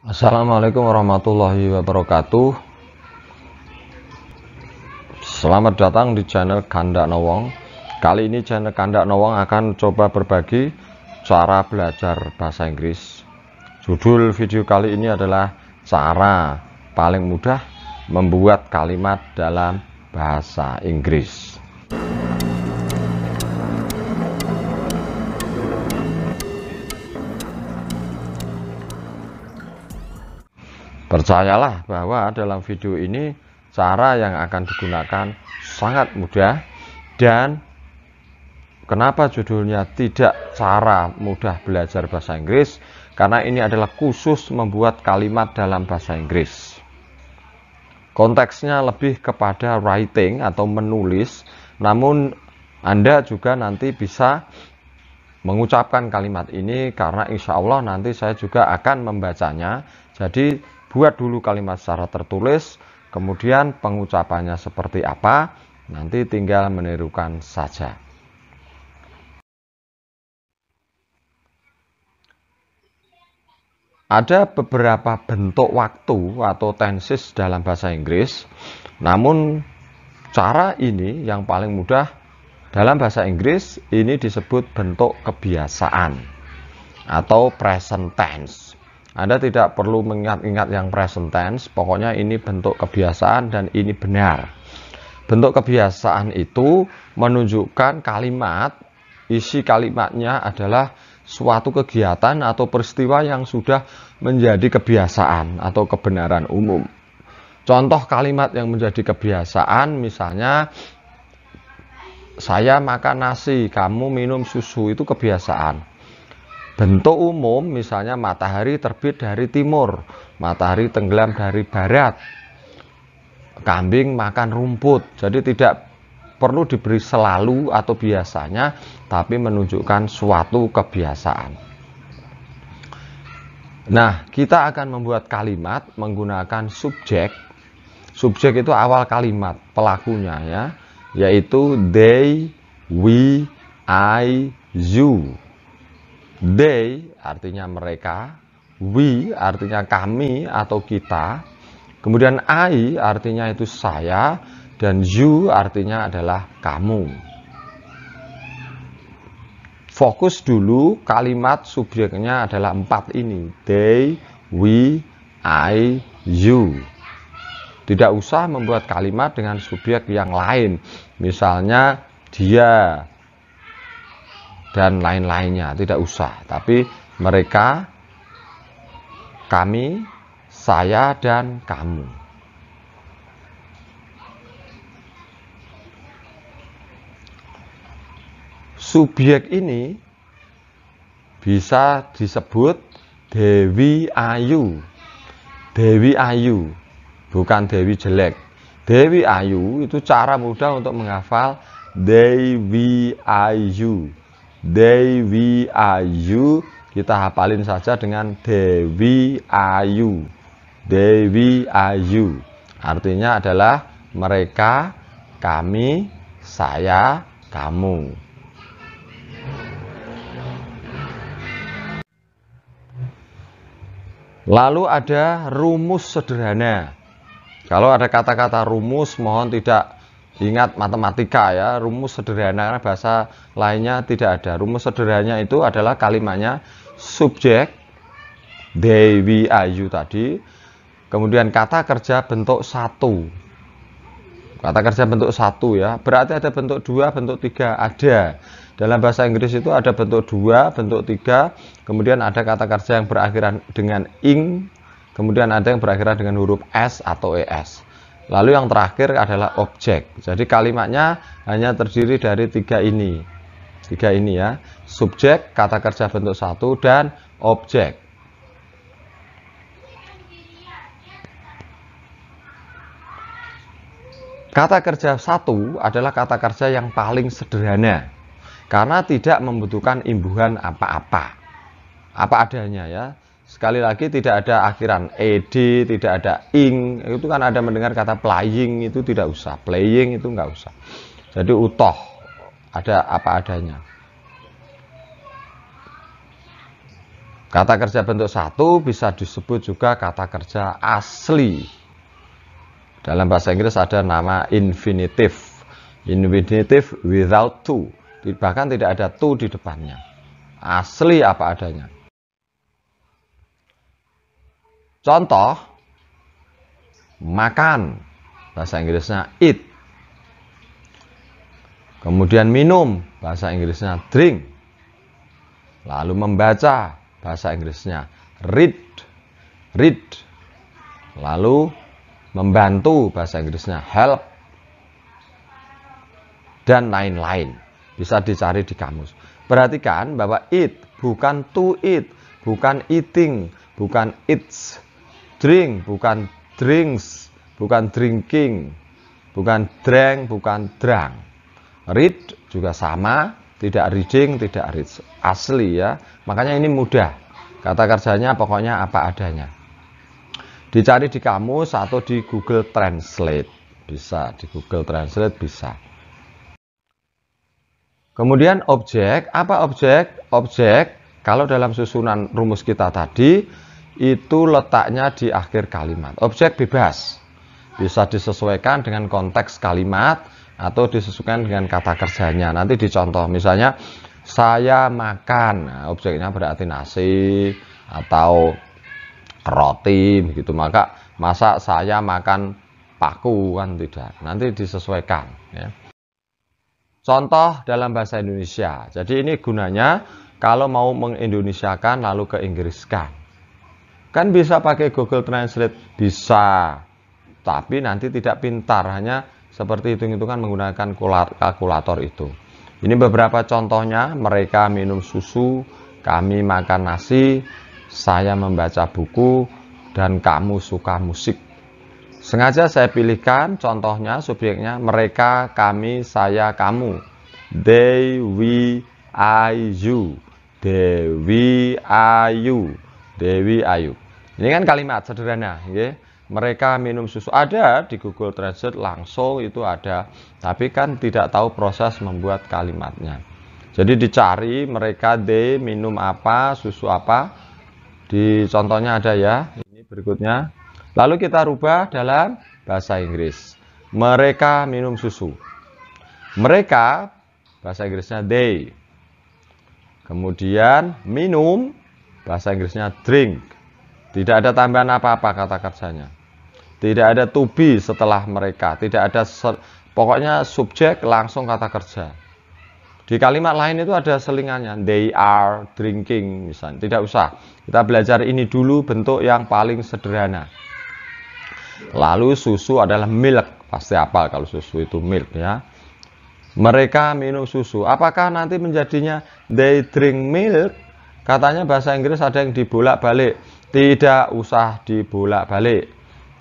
Assalamualaikum warahmatullahi wabarakatuh. Selamat datang di channel Kandak Nowong. Kali ini channel Kandak Nowong akan coba berbagi cara belajar bahasa Inggris. Judul video kali ini adalah cara paling mudah membuat kalimat dalam bahasa Inggris. Percayalah bahwa dalam video ini cara yang akan digunakan sangat mudah. Dan kenapa judulnya tidak cara mudah belajar bahasa Inggris? Karena ini adalah khusus membuat kalimat dalam bahasa Inggris. Konteksnya lebih kepada writing atau menulis, namun Anda juga nanti bisa mengucapkan kalimat ini karena insya Allah nanti saya juga akan membacanya. Jadi buat dulu kalimat secara tertulis, kemudian pengucapannya seperti apa, nanti tinggal menirukan saja. Ada beberapa bentuk waktu atau tenses dalam bahasa Inggris, namun cara ini yang paling mudah dalam bahasa Inggris ini disebut bentuk kebiasaan atau present tense. Anda tidak perlu mengingat-ingat yang present tense, pokoknya ini bentuk kebiasaan dan ini benar. Bentuk kebiasaan itu menunjukkan kalimat, isi kalimatnya adalah suatu kegiatan atau peristiwa yang sudah menjadi kebiasaan atau kebenaran umum. Contoh kalimat yang menjadi kebiasaan misalnya, saya makan nasi, kamu minum susu, itu kebiasaan. Bentuk umum misalnya matahari terbit dari timur, matahari tenggelam dari barat, kambing makan rumput. Jadi tidak perlu diberi selalu atau biasanya, tapi menunjukkan suatu kebiasaan. Nah, kita akan membuat kalimat menggunakan subjek. Subjek itu awal kalimat, pelakunya ya, yaitu they, we, I, you. They artinya mereka, we artinya kami atau kita, kemudian I artinya itu saya, dan you artinya adalah kamu. Fokus dulu kalimat subjeknya adalah 4 ini, they, we, I, you. Tidak usah membuat kalimat dengan subjek yang lain, misalnya dia dan lain-lainnya, tidak usah. Tapi mereka, kami, saya, dan kamu. Subjek ini bisa disebut Dewi Ayu. Dewi Ayu, bukan Dewi jelek. Dewi Ayu itu cara mudah untuk menghafal Dewi Ayu. Dewi Ayu, kita hafalin saja dengan Dewi Ayu. Dewi Ayu artinya adalah mereka, kami, saya, kamu. Lalu ada rumus sederhana. Kalau ada kata-kata rumus, mohon tidak ingat matematika ya, rumus sederhana, karena bahasa lainnya tidak ada. Rumus sederhananya itu adalah kalimatnya subjek, they, we, I, you tadi, kemudian kata kerja bentuk 1. Kata kerja bentuk 1 ya, berarti ada bentuk 2, bentuk 3, ada. Dalam bahasa Inggris itu ada bentuk 2, bentuk 3, kemudian ada kata kerja yang berakhiran dengan ing, kemudian ada yang berakhiran dengan huruf s atau es. Lalu yang terakhir adalah objek. Jadi kalimatnya hanya terdiri dari 3 ini. 3 ini ya. Subjek, kata kerja bentuk 1, dan objek. Kata kerja 1 adalah kata kerja yang paling sederhana. Karena tidak membutuhkan imbuhan apa-apa. Apa adanya ya. Sekali lagi tidak ada akhiran ed, tidak ada ing. Itu kan ada mendengar kata playing, itu tidak usah. Playing itu nggak usah. Jadi utuh, ada apa adanya. Kata kerja bentuk satu bisa disebut juga kata kerja asli. Dalam bahasa Inggris ada nama infinitive. Infinitive without to. Bahkan tidak ada to di depannya. Asli apa adanya. Contoh, makan. Bahasa Inggrisnya eat. Kemudian minum. Bahasa Inggrisnya drink. Lalu membaca. Bahasa Inggrisnya read. Read. Lalu membantu. Bahasa Inggrisnya help. Dan lain-lain. Bisa dicari di kamus. Perhatikan bahwa eat bukan to eat, bukan eating, bukan eats. Drink bukan drinks, bukan drinking, bukan drank, bukan drunk. Read juga sama, tidak reading, tidak reads. Asli ya. Makanya ini mudah. Kata kerjanya pokoknya apa adanya. Dicari di kamus atau di Google Translate. Bisa, di Google Translate bisa. Kemudian objek, apa objek? Objek, kalau dalam susunan rumus kita tadi, itu letaknya di akhir kalimat. Objek bebas. Bisa disesuaikan dengan konteks kalimat, atau disesuaikan dengan kata kerjanya. Nanti dicontoh, misalnya, saya makan. Nah, objeknya berarti nasi, atau roti, begitu. Masa saya makan paku, kan tidak. Nanti disesuaikan, ya. Contoh dalam bahasa Indonesia. Jadi ini gunanya kalau mau mengindonesiakan lalu ke Inggriskan. Kan bisa pakai Google Translate, bisa. Tapi nanti tidak pintar, hanya seperti hitung-hitungan menggunakan kalkulator itu. Ini beberapa contohnya, mereka minum susu, kami makan nasi, saya membaca buku, dan kamu suka musik. Sengaja saya pilihkan contohnya, subjeknya, mereka, kami, saya, kamu. They, we, I, you. They, we, I, you. They, we, I, you. Ini kan kalimat sederhana. Okay? Mereka minum susu. Ada di Google Translate langsung itu ada. Tapi kan tidak tahu proses membuat kalimatnya. Jadi dicari mereka, they, minum apa, susu apa. Di contohnya ada ya. Ini berikutnya. Lalu kita rubah dalam bahasa Inggris. Mereka minum susu. Mereka, bahasa Inggrisnya they. Kemudian minum, bahasa Inggrisnya drink. Tidak ada tambahan apa-apa kata kerjanya. Tidak ada to be setelah mereka. Tidak ada, pokoknya subjek langsung kata kerja. Di kalimat lain itu ada selingannya. They are drinking misalnya. Tidak usah. Kita belajar ini dulu, bentuk yang paling sederhana. Lalu susu adalah milk, pasti hafal kalau susu itu milk ya. Mereka minum susu. Apakah nanti menjadinya they drink milk? Katanya bahasa Inggris ada yang dibolak-balik. Tidak usah dibolak-balik.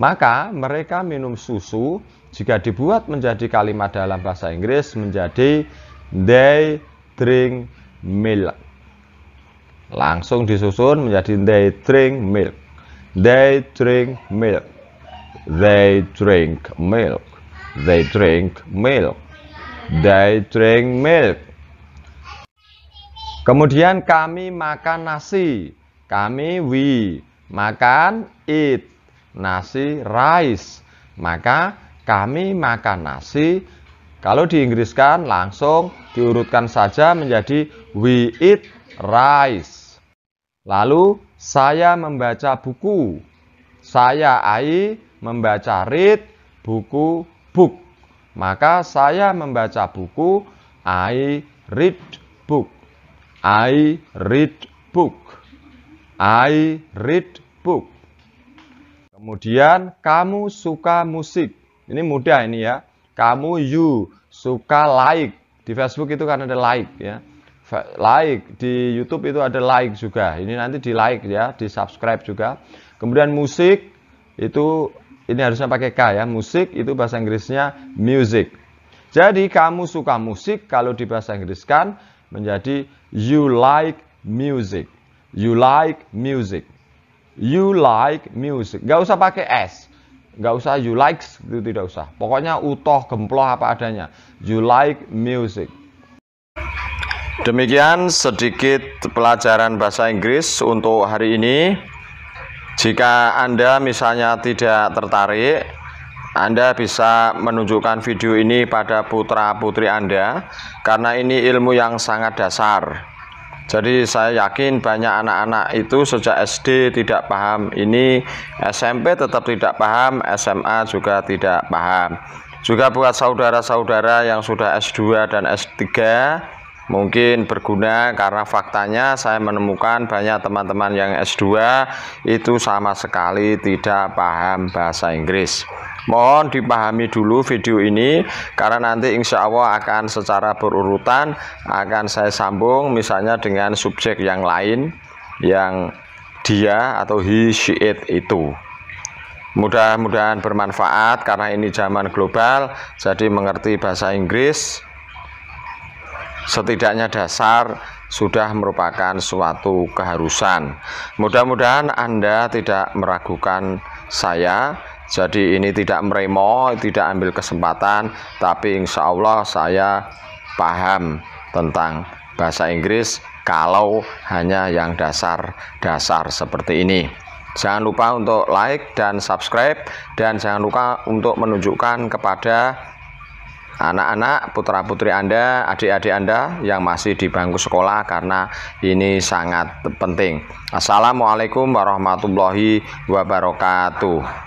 Maka mereka minum susu, jika dibuat menjadi kalimat dalam bahasa Inggris menjadi they drink milk. Langsung disusun menjadi they drink milk. They drink milk. They drink milk. They drink milk. They drink milk. Kemudian kami makan nasi. Kami we. Makan eat. Nasi rice. Maka kami makan nasi. Kalau diinggriskan langsung diurutkan saja menjadi we eat rice. Lalu saya membaca buku. Saya membaca read, buku book. Maka saya membaca buku, I read book. I read book. I read book. Kemudian kamu suka musik. Ini mudah ini ya. Kamu you suka like. Di Facebook itu kan ada like ya. Like di YouTube itu ada like juga. Ini nanti di like ya, di subscribe juga. Kemudian musik itu ini harusnya pakai K ya. Musik itu bahasa Inggrisnya music. Jadi kamu suka musik kalau di bahasa Inggris kan menjadi you like music. You like music. You like music. Gak usah pakai S. Gak usah you likes, itu tidak usah. Pokoknya utuh, gemploh apa adanya. You like music. Demikian sedikit pelajaran bahasa Inggris untuk hari ini. Jika Anda misalnya tidak tertarik, Anda bisa menunjukkan video ini pada putra-putri Anda, karena ini ilmu yang sangat dasar. Jadi saya yakin banyak anak-anak itu sejak SD tidak paham ini, SMP tetap tidak paham, SMA juga tidak paham. Juga buat saudara-saudara yang sudah S2 dan S3 mungkin berguna, karena faktanya saya menemukan banyak teman-teman yang S2 itu sama sekali tidak paham bahasa Inggris. Mohon dipahami dulu video ini, karena nanti insya Allah akan secara berurutan akan saya sambung misalnya dengan subjek yang lain yang dia atau he, she, it itu. Mudah-mudahan bermanfaat, karena ini zaman global, jadi mengerti bahasa Inggris setidaknya dasar sudah merupakan suatu keharusan. Mudah-mudahan Anda tidak meragukan saya. Jadi ini tidak meremo, tidak ambil kesempatan, tapi insya Allah saya paham tentang bahasa Inggris kalau hanya yang dasar-dasar seperti ini. Jangan lupa untuk like dan subscribe, dan jangan lupa untuk menunjukkan kepada anak-anak, putra-putri Anda, adik-adik Anda yang masih di bangku sekolah, karena ini sangat penting. Assalamualaikum warahmatullahi wabarakatuh.